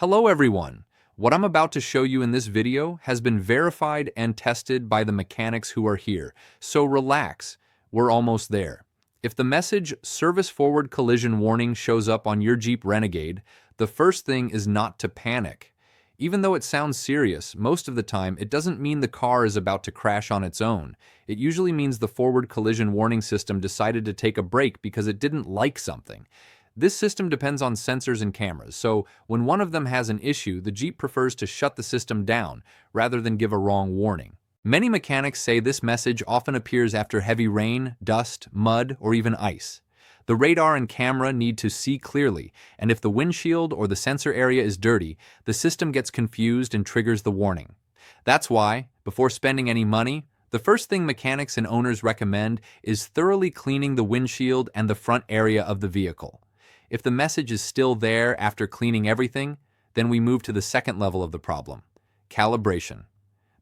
Hello everyone! What I'm about to show you in this video has been verified and tested by the mechanics who are here, so relax, we're almost there. If the message "Service Forward Collision Warning" shows up on your Jeep Renegade, the first thing is not to panic. Even though it sounds serious, most of the time it doesn't mean the car is about to crash on its own. It usually means the forward collision warning system decided to take a break because it didn't like something. This system depends on sensors and cameras, so when one of them has an issue, the Jeep prefers to shut the system down rather than give a wrong warning. Many mechanics say this message often appears after heavy rain, dust, mud, or even ice. The radar and camera need to see clearly, and if the windshield or the sensor area is dirty, the system gets confused and triggers the warning. That's why, before spending any money, the first thing mechanics and owners recommend is thoroughly cleaning the windshield and the front area of the vehicle. If the message is still there after cleaning everything, then we move to the second level of the problem: calibration.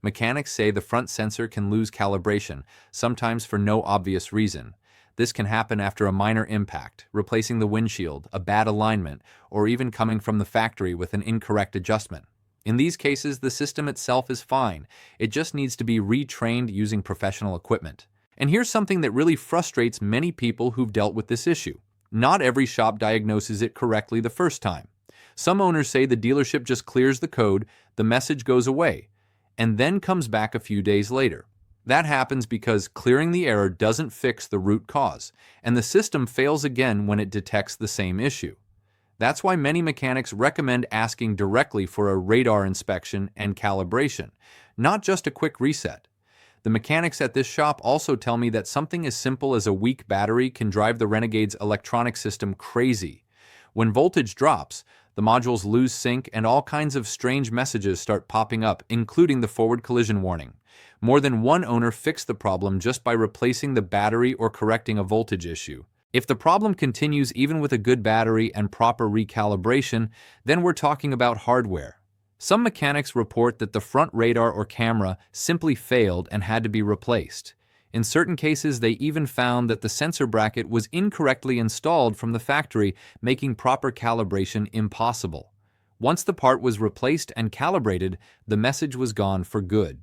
Mechanics say the front sensor can lose calibration, sometimes for no obvious reason. This can happen after a minor impact, replacing the windshield, a bad alignment, or even coming from the factory with an incorrect adjustment. In these cases, the system itself is fine. It just needs to be retrained using professional equipment. And here's something that really frustrates many people who've dealt with this issue. Not every shop diagnoses it correctly the first time. Some owners say the dealership just clears the code, the message goes away, and then comes back a few days later. That happens because clearing the error doesn't fix the root cause, and the system fails again when it detects the same issue. That's why many mechanics recommend asking directly for a radar inspection and calibration, not just a quick reset. The mechanics at this shop also tell me that something as simple as a weak battery can drive the Renegade's electronic system crazy. When voltage drops, the modules lose sync and all kinds of strange messages start popping up, including the forward collision warning. More than one owner fixed the problem just by replacing the battery or correcting a voltage issue. If the problem continues even with a good battery and proper recalibration, then we're talking about hardware. Some mechanics report that the front radar or camera simply failed and had to be replaced. In certain cases, they even found that the sensor bracket was incorrectly installed from the factory, making proper calibration impossible. Once the part was replaced and calibrated, the message was gone for good.